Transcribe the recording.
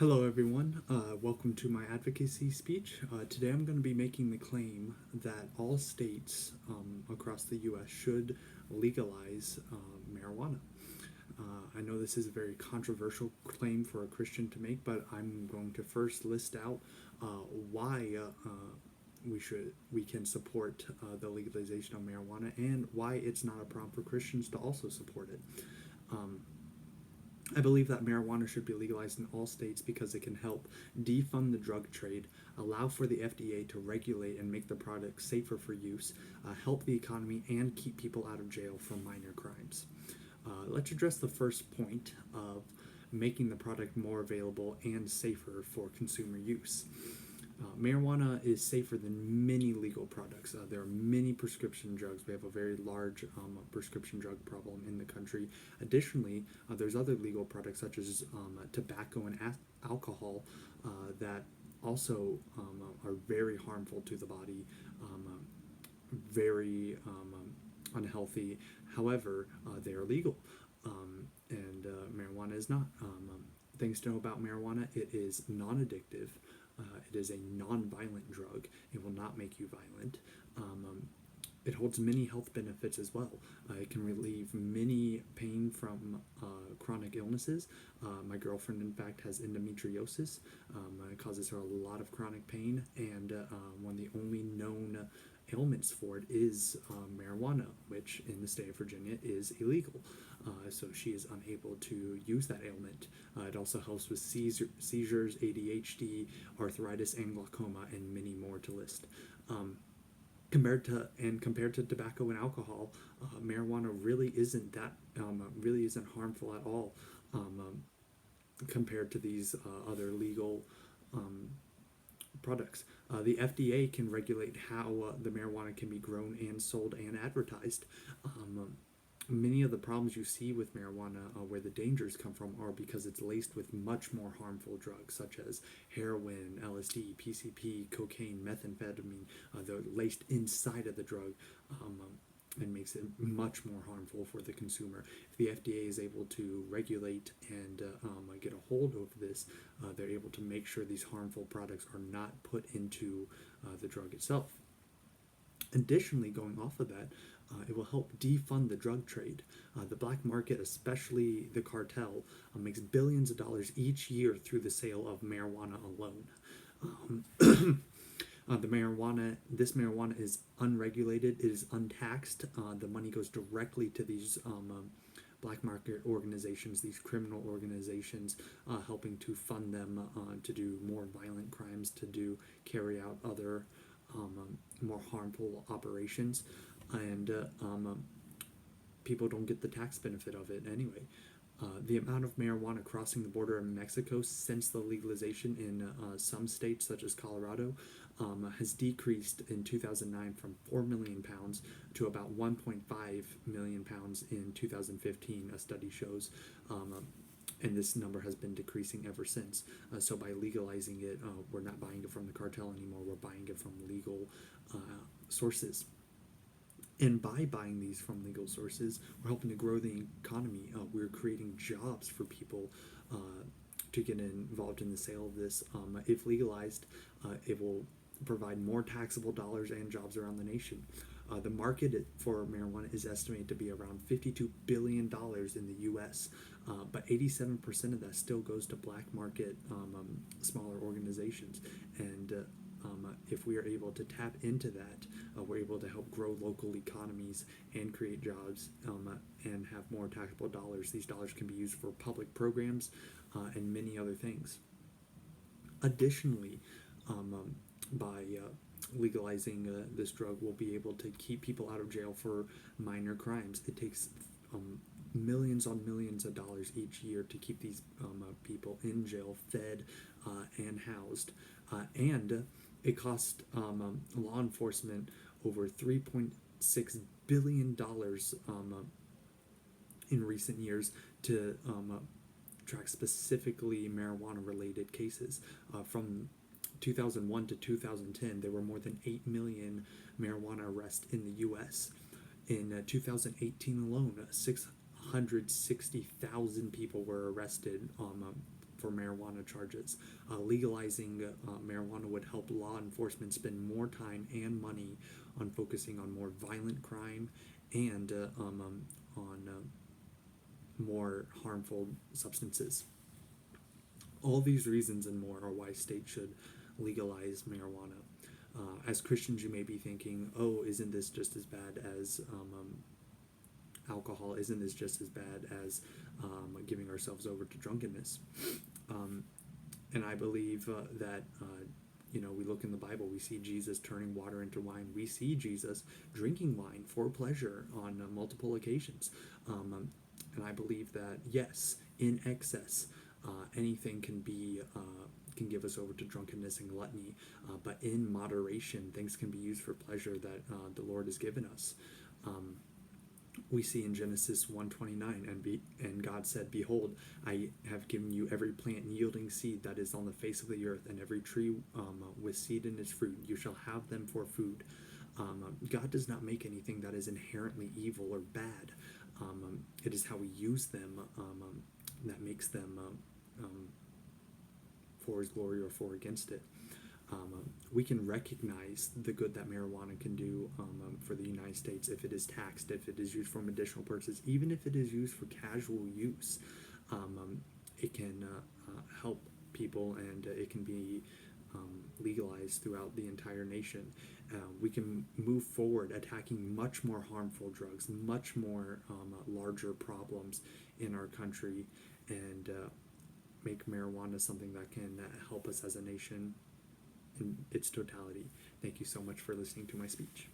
Hello, everyone. Welcome to my advocacy speech. Today I'm going to be making the claim that all states across the U.S. should legalize marijuana. I know this is a very controversial claim for a Christian to make, but I'm going to first list out why we can support the legalization of marijuana and why it's not a problem for Christians to also support it. Um, I believe that marijuana should be legalized in all states because it can help defund the drug trade, allow for the FDA to regulate and make the product safer for use, help the economy, and keep people out of jail for minor crimes. Let's address the first point of making the product more available and safer for consumer use. Marijuana is safer than many legal products. There are many prescription drugs. We have a very large prescription drug problem in the country. Additionally, there's other legal products such as tobacco and alcohol that also are very harmful to the body, very unhealthy. However, they are legal, and marijuana is not. Things to know about marijuana: it is non-addictive. It is a non-violent drug. It will not make you violent. It holds many health benefits as well. It can relieve many pain from chronic illnesses. My girlfriend, in fact, has endometriosis. It causes her a lot of chronic pain, and one of the only known ailments for it is marijuana, which in the state of Virginia is illegal. So she is unable to use that ailment. It also helps with seizures, ADHD, arthritis, and glaucoma, and many more to list. Compared to tobacco and alcohol, marijuana really isn't harmful at all compared to these other legal products. The FDA can regulate how the marijuana can be grown and sold and advertised. Many of the problems you see with marijuana, where the dangers come from, are because it's laced with much more harmful drugs such as heroin, LSD, PCP, cocaine, methamphetamine. They're laced inside of the drug, and makes it much more harmful for the consumer. If the FDA is able to regulate and get a hold of this, they're able to make sure these harmful products are not put into the drug itself. Additionally, going off of that, it will help defund the drug trade. The black market, especially the cartel, makes billions of dollars each year through the sale of marijuana alone. This marijuana is unregulated, it is untaxed. The money goes directly to these black market organizations, these criminal organizations, helping to fund them to do more violent crimes, to carry out other more harmful operations, and people don't get the tax benefit of it anyway. The amount of marijuana crossing the border in Mexico since the legalization in some states, such as Colorado, has decreased in 2009 from 4 million pounds to about 1.5 million pounds in 2015, a study shows. And this number has been decreasing ever since. So by legalizing it, we're not buying it from the cartel anymore. We're buying it from legal sources. And by buying these from legal sources, we're helping to grow the economy. We're creating jobs for people to get involved in the sale of this. If legalized, it will provide more taxable dollars and jobs around the nation. The market for marijuana is estimated to be around $52 billion in the U.S., but 87% of that still goes to black market, smaller organizations. And if we are able to tap into that, we're able to help grow local economies and create jobs, and have more taxable dollars. These dollars can be used for public programs and many other things. Additionally, by legalizing this drug, we'll be able to keep people out of jail for minor crimes. It takes millions on millions of dollars each year to keep these people in jail, fed and housed, and it cost law enforcement over $3.6 billion in recent years to track specifically marijuana-related cases. From 2001 to 2010, there were more than 8 million marijuana arrests in the U.S. In 2018 alone, 660,000 people were arrested for marijuana charges. Legalizing marijuana would help law enforcement spend more time and money on focusing on more violent crime and on more harmful substances. All these reasons and more are why states should legalize marijuana. As Christians, you may be thinking, oh, isn't this just as bad as alcohol? Isn't this just as bad as giving ourselves over to drunkenness? And I believe that we look in the Bible, we see Jesus turning water into wine. We see Jesus drinking wine for pleasure on multiple occasions. And I believe that, yes, in excess, anything can give us over to drunkenness and gluttony, but in moderation, things can be used for pleasure that the Lord has given us. We see in Genesis 1:29, and God said, "Behold, I have given you every plant yielding seed that is on the face of the earth, and every tree with seed in its fruit. You shall have them for food." God does not make anything that is inherently evil or bad. It is how we use them that makes them for His glory or for against it. We can recognize the good that marijuana can do for the United States if it is taxed, if it is used for medicinal purposes, even if it is used for casual use. It can help people, and it can be legalized throughout the entire nation. We can move forward attacking much more harmful drugs, much more larger problems in our country, and make marijuana something that can help us as a nation in its totality. Thank you so much for listening to my speech.